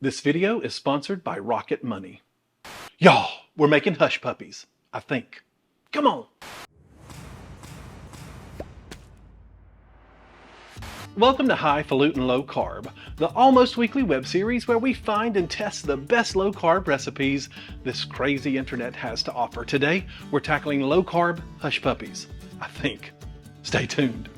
This video is sponsored by Rocket Money. Y'all, we're making hush puppies, I think. Come on. Welcome to Highfalutin Low Carb, the almost weekly web series where we find and test the best low carb recipes this crazy internet has to offer. Today, we're tackling low carb hush puppies, I think. Stay tuned.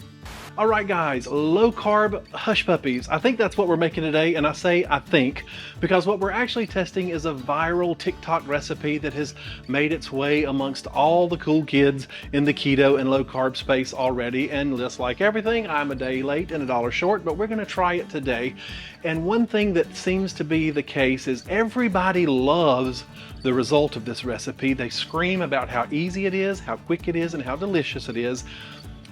All right, guys, low carb hush puppies. I think that's what we're making today, and I say I think because what we're actually testing is a viral TikTok recipe that has made its way amongst all the cool kids in the keto and low carb space already. And just like everything, I'm a day late and $1 short, but we're going to try it today. And one thing that seems to be the case is everybody loves the result of this recipe. They scream about how easy it is, how quick it is, and how delicious it is.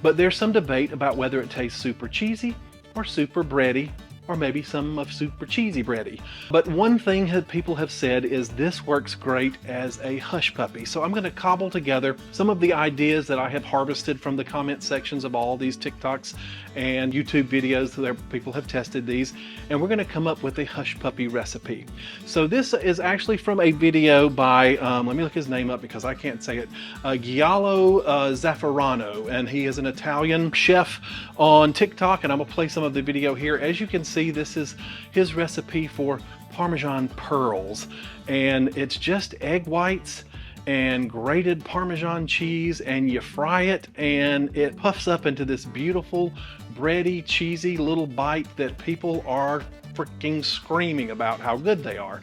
But there's some debate about whether it tastes super cheesy or super bready, or maybe some of super cheesy bready. But one thing that people have said is this works great as a hush puppy. So I'm going to cobble together some of the ideas that I have harvested from the comment sections of all these TikToks and YouTube videos where people have tested these, and we're going to come up with a hush puppy recipe. So this is actually from a video by, let me look his name up because I can't say it, GialloZafferano, and he is an Italian chef on TikTok, and I'm going to play some of the video here. As you can see, this is his recipe for Parmesan Pearls, and it's just egg whites and grated Parmesan cheese, and you fry it and it puffs up into this beautiful bready, cheesy little bite that people are freaking screaming about how good they are.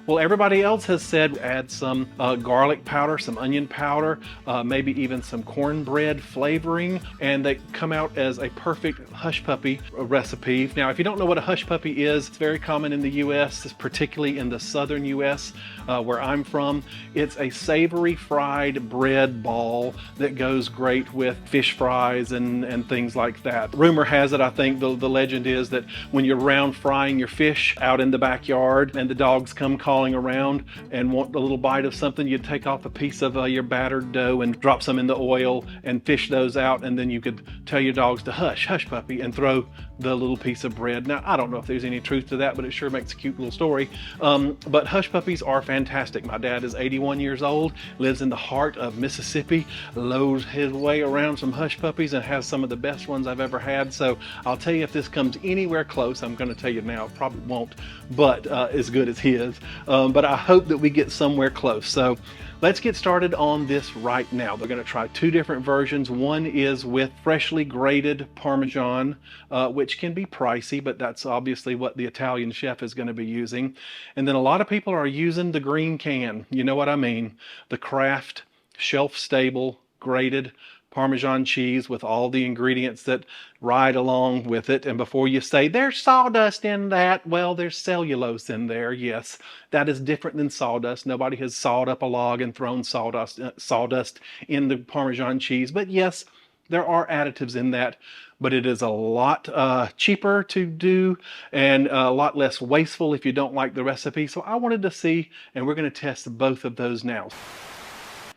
Well, everybody else has said add some garlic powder, some onion powder, maybe even some cornbread flavoring, and they come out as a perfect hush puppy recipe. Now, if you don't know what a hush puppy is, it's very common in the US, particularly in the southern US, where I'm from. It's a savory fried bread ball that goes great with fish fries and things like that. Rumor has it, I think the legend is that when you're around frying your fish out in the backyard and the dogs come calling around and want a little bite of something, you take off a piece of your battered dough and drop some in the oil and fish those out, and then you could tell your dogs to hush, hush puppy, and throw the little piece of bread. Now, I don't know if there's any truth to that, but it sure makes a cute little story. But hush puppies are fantastic. My dad is 81 years old, lives in the heart of Mississippi, loads his way around some hush puppies and has some of the best ones I've ever had. So I'll tell you, if this comes anywhere close, I'm going to tell you now, it probably won't, but as good as his. But I hope that we get somewhere close. So let's get started on this right now. They're going to try two different versions. One is with freshly grated Parmesan, which can be pricey, but that's obviously what the Italian chef is going to be using. And then a lot of people are using the green can. You know what I mean? The Kraft shelf-stable grated Parmesan cheese with all the ingredients that ride along with it. And before you say, there's sawdust in that, well, there's cellulose in there. Yes, that is different than sawdust. Nobody has sawed up a log and thrown sawdust in the Parmesan cheese. But yes, there are additives in that, but it is a lot cheaper to do and a lot less wasteful if you don't like the recipe. So I wanted to see, and we're going to test both of those now.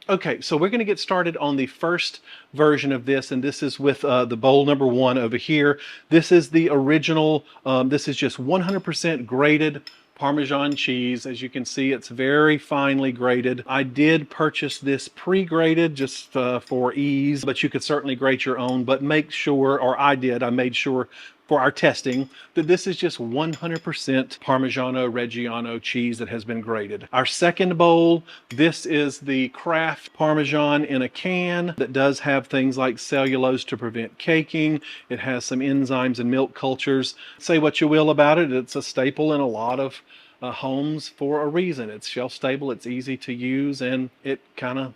Okay, so we're going to get started on the first version of this, and this is with the bowl number one over here. This is the original, this is just 100% grated Parmesan cheese. As you can see, it's very finely grated. I did purchase this pre-grated just for ease, but you could certainly grate your own, but make sure, or I made sure for our testing that this is just 100% Parmigiano Reggiano cheese that has been grated. Our second bowl, this is the Kraft Parmesan in a can that does have things like cellulose to prevent caking. It has some enzymes and milk cultures. Say what you will about it, it's a staple in a lot of homes for a reason. It's shelf stable, it's easy to use, and it kind of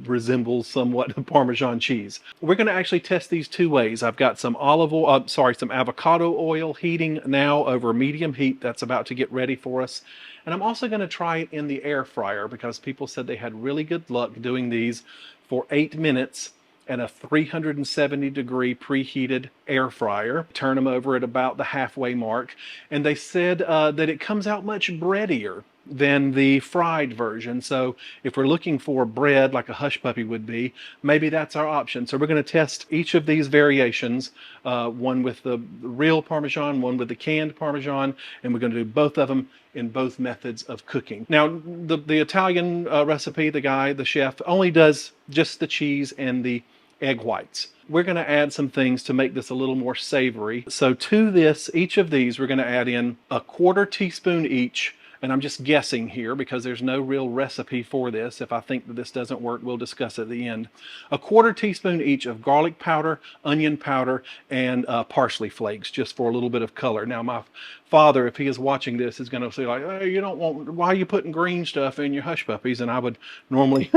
resembles somewhat Parmesan cheese. We're going to actually test these two ways. I've got some some avocado oil heating now over medium heat. That's about to get ready for us. And I'm also going to try it in the air fryer because people said they had really good luck doing these for 8 minutes and a 370-degree preheated air fryer. Turn them over at about the halfway mark, and they said that it comes out much breadier than the fried version. So if we're looking for bread like a hush puppy would be, maybe that's our option. So we're going to test each of these variations, one with the real Parmesan, one with the canned Parmesan, and we're going to do both of them in both methods of cooking. Now, the Italian recipe, the chef, only does just the cheese and the egg whites. We're going to add some things to make this a little more savory. So to this, each of these, we're going to add in a 1/4 teaspoon each. And I'm just guessing here because there's no real recipe for this. If I think that this doesn't work, we'll discuss at the end. A 1/4 teaspoon each of garlic powder, onion powder, and parsley flakes, just for a little bit of color. Now, my father, if he is watching this, is going to say like, "Hey, you don't want, why are you putting green stuff in your hush puppies?" And I would normally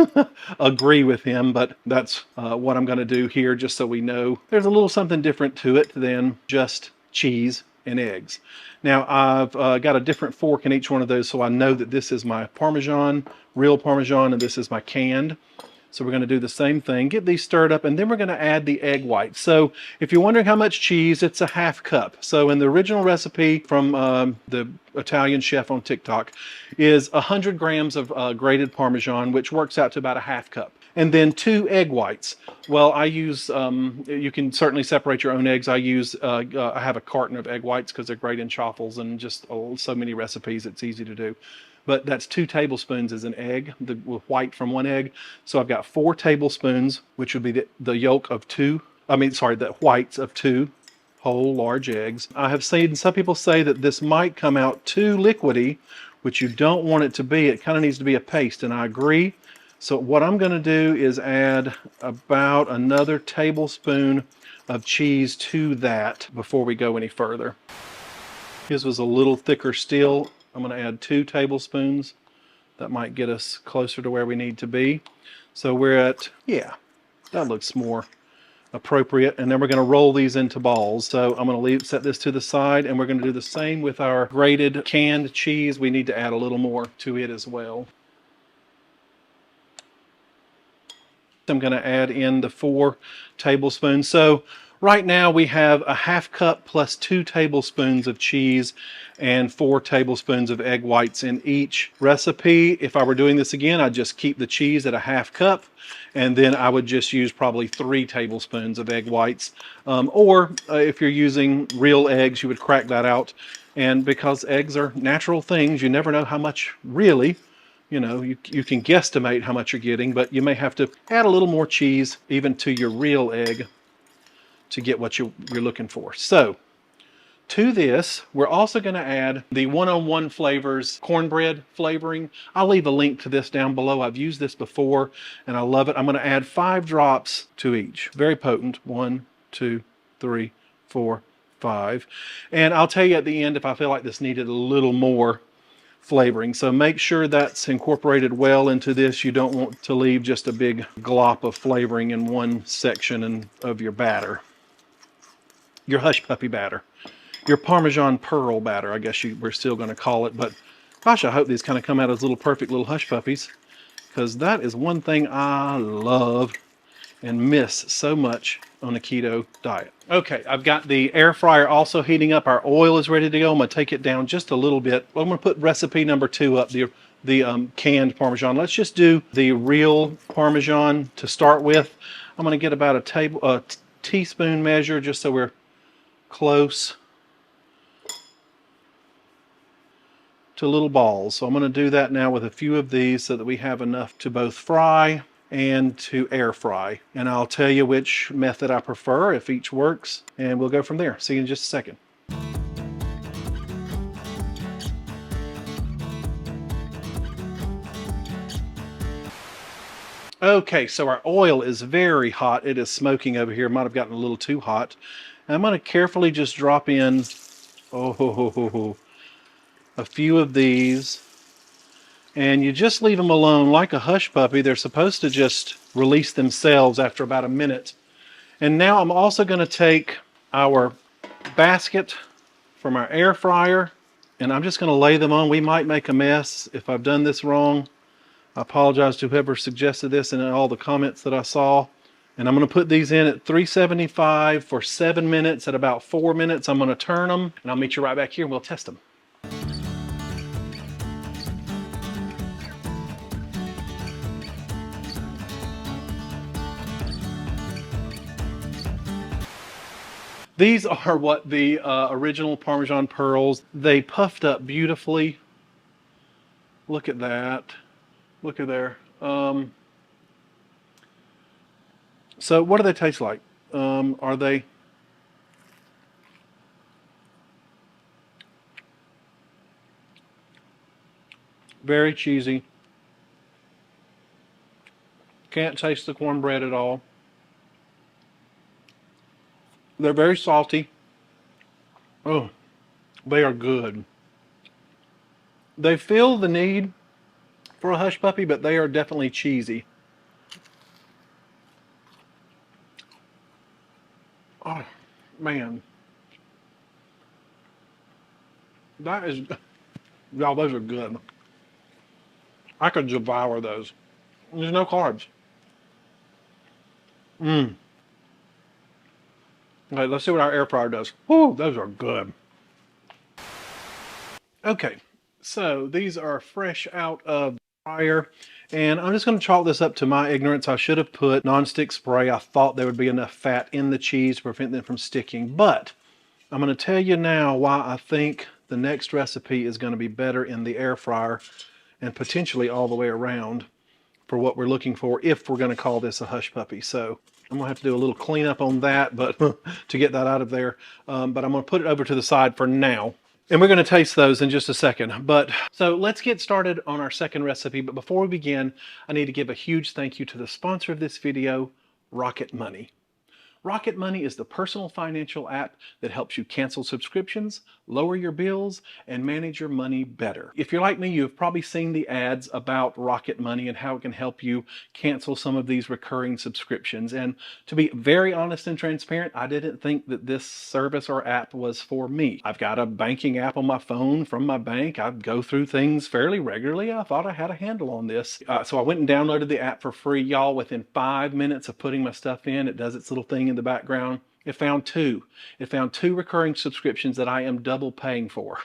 agree with him, but that's what I'm going to do here, just so we know there's a little something different to it than just cheese and eggs. Now I've got a different fork in each one of those, so I know that this is my Parmesan, real Parmesan, and this is my canned. So we're going to do the same thing, get these stirred up, and then we're going to add the egg whites. So if you're wondering how much cheese, it's a 1/2 cup. So in the original recipe from the Italian chef on TikTok is 100 grams of grated Parmesan, which works out to about a 1/2 cup. And then 2 egg whites. Well, I use, you can certainly separate your own eggs. I have a carton of egg whites because they're great in chaffles and just so many recipes, it's easy to do. But that's 2 tablespoons as an egg, the white from 1 egg. So I've got 4 tablespoons, which would be the yolk of 2, the whites of 2 whole large eggs. I have seen some people say that this might come out too liquidy, which you don't want it to be. It kind of needs to be a paste, and I agree. So what I'm going to do is add about another tablespoon of cheese to that before we go any further. His was a little thicker still. I'm going to add 2 tablespoons. That might get us closer to where we need to be. So we're at, yeah, that looks more appropriate. And then we're going to roll these into balls. So I'm going to set this to the side, and we're going to do the same with our grated canned cheese. We need to add a little more to it as well. I'm going to add in the 4 tablespoons. So right now we have a 1/2 cup plus 2 tablespoons of cheese and 4 tablespoons of egg whites in each recipe. If I were doing this again, I'd just keep the cheese at a 1/2 cup, and then I would just use probably 3 tablespoons of egg whites. If you're using real eggs, you would crack that out. And because eggs are natural things, you never know how much really. You know, you can guesstimate how much you're getting, but you may have to add a little more cheese even to your real egg to get what you're looking for. So to this, we're also going to add the 101 Flavors cornbread flavoring. I'll leave a link to this down below. I've used this before and I love it. I'm going to add 5 drops to each. Very potent. 1, 2, 3, 4, 5. And I'll tell you at the end if I feel like this needed a little more flavoring. So make sure that's incorporated well into this. You don't want to leave just a big glop of flavoring in one section of your batter. Your hush puppy batter. Your Parmesan Pearl batter, I guess we're still going to call it. But gosh, I hope these kind of come out as perfect little hush puppies, because that is one thing I love and miss so much on a keto diet. Okay, I've got the air fryer also heating up. Our oil is ready to go. I'm going to take it down just a little bit. I'm going to put recipe number 2 up, the canned Parmesan. Let's just do the real Parmesan to start with. I'm going to get about a teaspoon measure just so we're close to little balls. So I'm going to do that now with a few of these so that we have enough to both fry and to air fry. And I'll tell you which method I prefer, if each works, and we'll go from there. See you in just a second. Okay, so our oil is very hot. It is smoking over here. It might have gotten a little too hot. And I'm going to carefully just drop in a few of these. And you just leave them alone like a hush puppy. They're supposed to just release themselves after about a minute. And now I'm also going to take our basket from our air fryer, and I'm just going to lay them on. We might make a mess. If I've done this wrong, I apologize to whoever suggested this in all the comments that I saw. And I'm going to put these in at 375 for 7 minutes. At about 4 minutes, I'm going to turn them, and I'll meet you right back here and we'll test them. These are what the original Parmesan Pearls. They puffed up beautifully. Look at that. Look at there. So what do they taste like? Are they... Very cheesy. Can't taste the cornbread at all. They're very salty. Oh, they are good. They feel the need for a hush puppy, but they are definitely cheesy. Oh, man. That is... Y'all, those are good. I could devour those. There's no carbs. Okay, let's see what our air fryer does. Woo, those are good. Okay, so these are fresh out of the fryer, and I'm just going to chalk this up to my ignorance. I should have put nonstick spray. I thought there would be enough fat in the cheese to prevent them from sticking, but I'm going to tell you now why I think the next recipe is going to be better in the air fryer and potentially all the way around for what we're looking for if we're going to call this a hush puppy. So I'm going to have to do a little cleanup on that, but to get that out of there. But I'm going to put it over to the side for now. And we're going to taste those in just a second. But so let's get started on our second recipe. But before we begin, I need to give a huge thank you to the sponsor of this video, Rocket Money. Rocket Money is the personal financial app that helps you cancel subscriptions, lower your bills, and manage your money better. If you're like me, you've probably seen the ads about Rocket Money and how it can help you cancel some of these recurring subscriptions. And to be very honest and transparent, I didn't think that this service or app was for me. I've got a banking app on my phone from my bank. I go through things fairly regularly. I thought I had a handle on this. So I went and downloaded the app for free. Y'all, within 5 minutes of putting my stuff in, it does its little thing in the background. It found two recurring subscriptions that I am double paying for.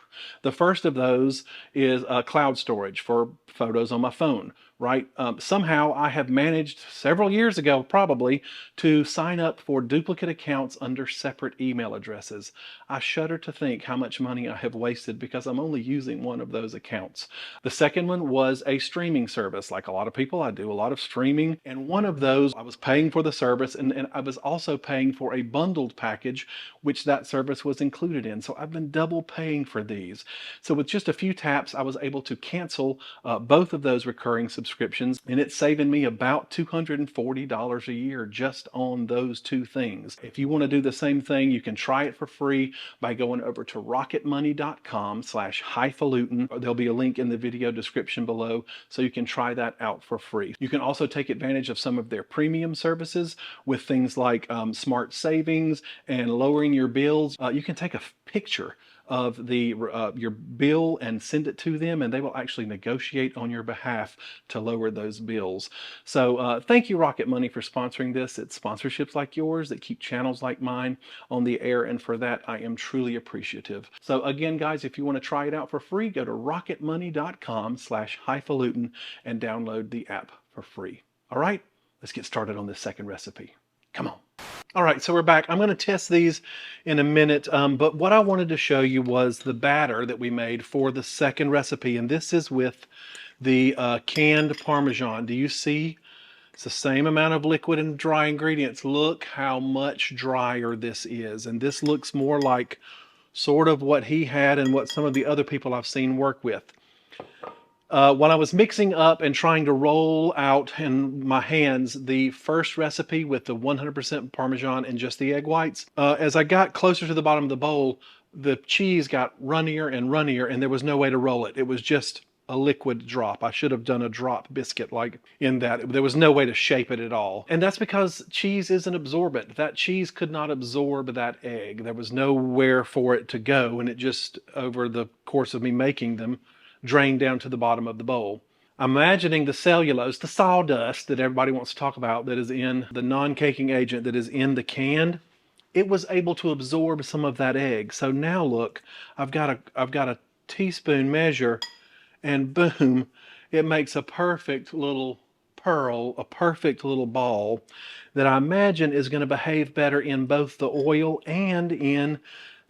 The first of those is cloud storage for photos on my phone, right? Somehow I have managed several years ago probably to sign up for duplicate accounts under separate email addresses. I shudder to think how much money I have wasted because I'm only using one of those accounts. The second one was a streaming service. Like a lot of people, I do a lot of streaming, and one of those I was paying for the service, and I was also paying for a bundled package which that service was included in. So I've been double paying for these. So with just a few taps, I was able to cancel both of those recurring subscriptions, and it's saving me about $240 a year just on those two things. If you want to do the same thing, you can try it for free by going over to rocketmoney.com/highfalutin. There'll be a link in the video description below so you can try that out for free. You can also take advantage of some of their premium services with things like smart savings and lowering your bills. You can take a picture of the your bill and send it to them, and they will actually negotiate on your behalf to lower those bills. So thank you, Rocket Money, for sponsoring this. It's sponsorships like yours that keep channels like mine on the air, and for that I am truly appreciative. So again, guys, if you want to try it out for free, go to rocketmoney.com/highfalutin and download the app for free. All right, let's get started on this second recipe. Come on. All right, so we're back. I'm going to test these in a minute, but what I wanted to show you was the batter that we made for the second recipe, and this is with the canned Parmesan. Do you see? It's the same amount of liquid and dry ingredients. Look how much drier this is, and this looks more like sort of what he had and what some of the other people I've seen work with. When I was mixing up and trying to roll out in my hands the first recipe with the 100% Parmesan and just the egg whites, as I got closer to the bottom of the bowl, the cheese got runnier and runnier, and there was no way to roll it. It was just a liquid drop. I should have done a drop biscuit like in that. There was no way to shape it at all. And that's because cheese is an absorbent. That cheese could not absorb that egg. There was nowhere for it to go, and it just, over the course of me making them, drained down to the bottom of the bowl. I'm imagining the cellulose, the sawdust that everybody wants to talk about that is in the non-caking agent that is in the can. It was able to absorb some of that egg. So now look, I've got a teaspoon measure, and boom, it makes a perfect little pearl, a perfect little ball that I imagine is going to behave better in both the oil and in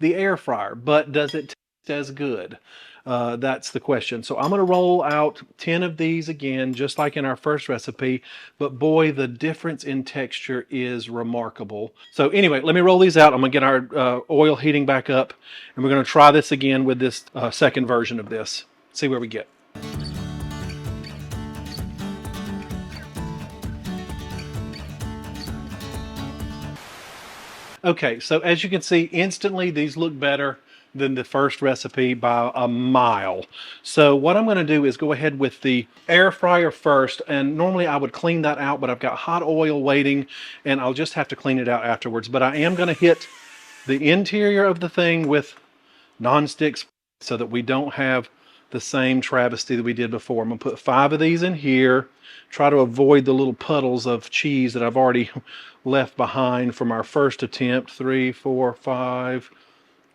the air fryer. But does it taste as good? That's the question. So I'm going to roll out 10 of these again, just like in our first recipe. But boy, the difference in texture is remarkable. So anyway, let me roll these out. I'm going to get our oil heating back up, and we're going to try this again with this second version of this. See where we get. Okay, so as you can see, instantly these look better than the first recipe by a mile. So what I'm going to do is go ahead with the air fryer first, and normally I would clean that out, but I've got hot oil waiting and I'll just have to clean it out afterwards. But I am going to hit the interior of the thing with non-stick so that we don't have the same travesty that we did before. I'm going to put 5 of these in here, try to avoid the little puddles of cheese that I've already left behind from our first attempt. 3, 4, 5.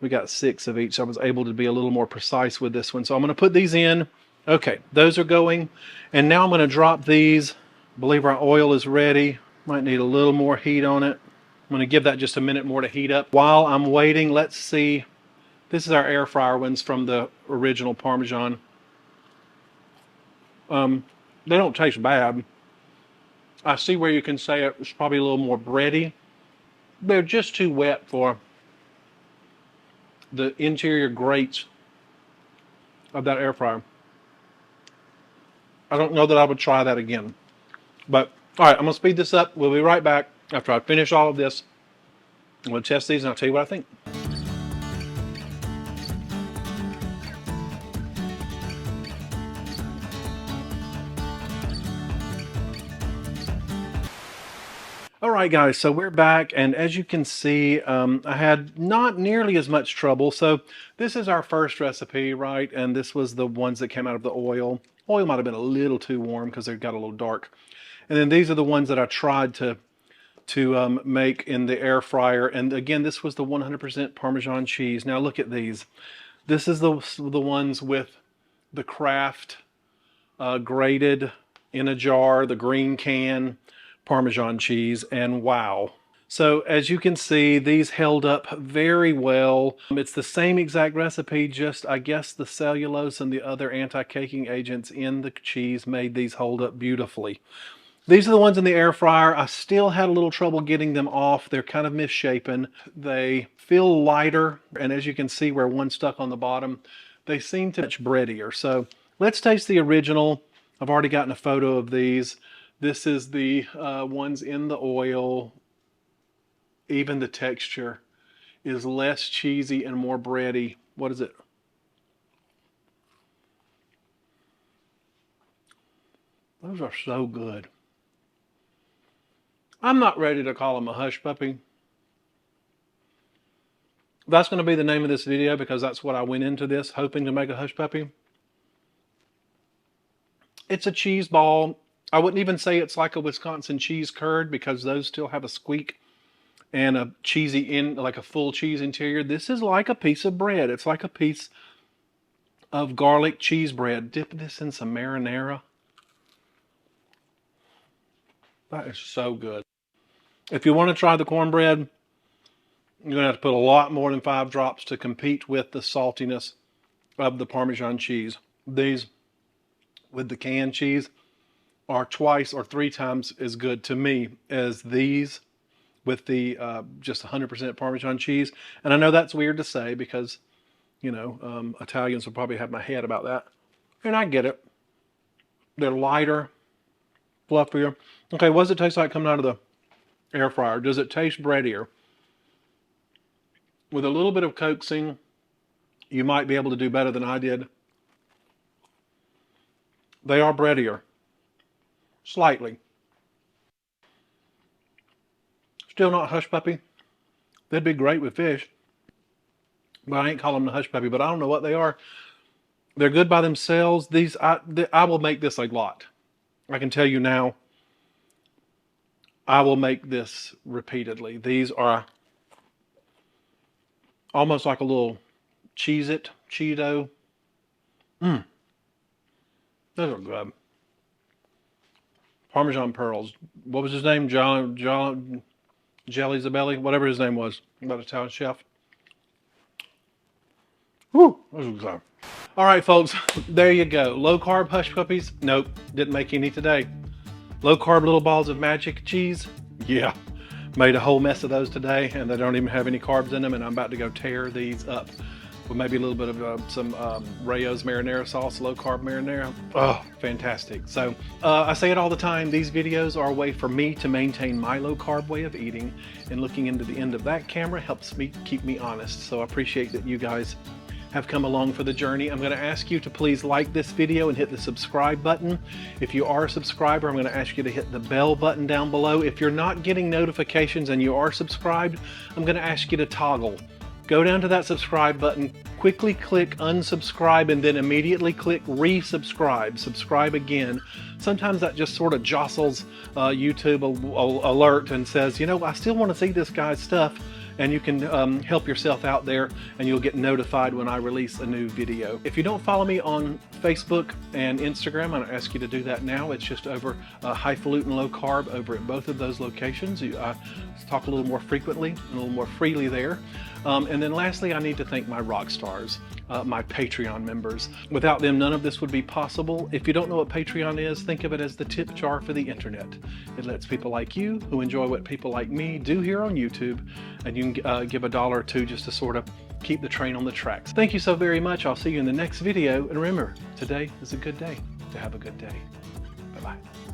We got 6 of each. I was able to be a little more precise with this one. So I'm going to put these in. Okay, those are going. And now I'm going to drop these. I believe our oil is ready. Might need a little more heat on it. I'm going to give that just a minute more to heat up. While I'm waiting, let's see. This is our air fryer ones from the original Parmesan. They don't taste bad. I see where you can say it's probably a little more bready. They're just too wet for the interior grates of that air fryer. I don't know that I would try that again. But, all right, I'm going to speed this up. We'll be right back after I finish all of this. I'm going to test these and I'll tell you what I think. All right, guys, so we're back, and as you can see, I had not nearly as much trouble. So this is our first recipe, right? And this was the ones that came out of the oil. Oil might have been a little too warm because they got a little dark. And then these are the ones that I tried to make in the air fryer. And again, this was the 100% Parmesan cheese. Now look at these. This is the ones with the Kraft grated in a jar, the green can Parmesan cheese, and wow. So as you can see, these held up very well. It's the same exact recipe, just I guess the cellulose and the other anti-caking agents in the cheese made these hold up beautifully. These are the ones in the air fryer. I still had a little trouble getting them off. They're kind of misshapen. They feel lighter, and as you can see where one stuck on the bottom, they seem to be much breadier. So let's taste the original. I've already gotten a photo of these. This is the ones in the oil. Even the texture is less cheesy and more bready. What is it? Those are so good. I'm not ready to call them a hush puppy. That's going to be the name of this video because that's what I went into this hoping to make a hush puppy. It's a cheese ball. I wouldn't even say it's like a Wisconsin cheese curd because those still have a squeak and a cheesy like a full cheese interior. This is like a piece of bread. It's like a piece of garlic cheese bread. Dip this in some marinara. That is so good. If you want to try the cornbread, you're going to have to put a lot more than 5 drops to compete with the saltiness of the Parmesan cheese. These with the canned cheese are twice or 3 times as good to me as these with the just 100% Parmesan cheese. And I know that's weird to say because, you know, Italians will probably have my head about that. And I get it. They're lighter, fluffier. Okay, what does it taste like coming out of the air fryer? Does it taste breadier? With a little bit of coaxing, you might be able to do better than I did. They are breadier. Slightly. Still not hush puppy. They'd be great with fish. But I ain't calling them the hush puppy, but I don't know what they are. They're good by themselves. These, I will make this a lot. I can tell you now, I will make this repeatedly. These are almost like a little Cheez-It, Cheeto. Those are good. Parmesan Pearls. What was his name? GialloZafferano, whatever his name was. That Italian chef. Woo, that was good. All right, folks, there you go. Low carb hush puppies. Nope, didn't make any today. Low carb little balls of magic cheese. Yeah, made a whole mess of those today, and they don't even have any carbs in them, and I'm about to go tear these up with maybe a little bit of some Rayo's marinara sauce, low carb marinara. Oh, fantastic. So I say it all the time, these videos are a way for me to maintain my low carb way of eating, and looking into the end of that camera helps me keep me honest. So I appreciate that you guys have come along for the journey. I'm going to ask you to please like this video and hit the subscribe button. If you are a subscriber, I'm going to ask you to hit the bell button down below. If you're not getting notifications and you are subscribed, I'm going to ask you to toggle. Go down to that subscribe button, quickly click unsubscribe, and then immediately click resubscribe. Subscribe again. Sometimes that just sort of jostles YouTube alert and says, you know, I still want to see this guy's stuff. And you can help yourself out there, and you'll get notified when I release a new video. If you don't follow me on Facebook and Instagram, I'm going to ask you to do that now. It's just over Highfalutin Low Carb over at both of those locations. I talk a little more frequently and a little more freely there. And then lastly, I need to thank my rock stars, my Patreon members. Without them, none of this would be possible. If you don't know what Patreon is, think of it as the tip jar for the internet. It lets people like you who enjoy what people like me do here on YouTube, and you can give $1 or $2 just to sort of keep the train on the tracks. Thank you so very much. I'll see you in the next video. And remember, today is a good day to have a good day. Bye-bye.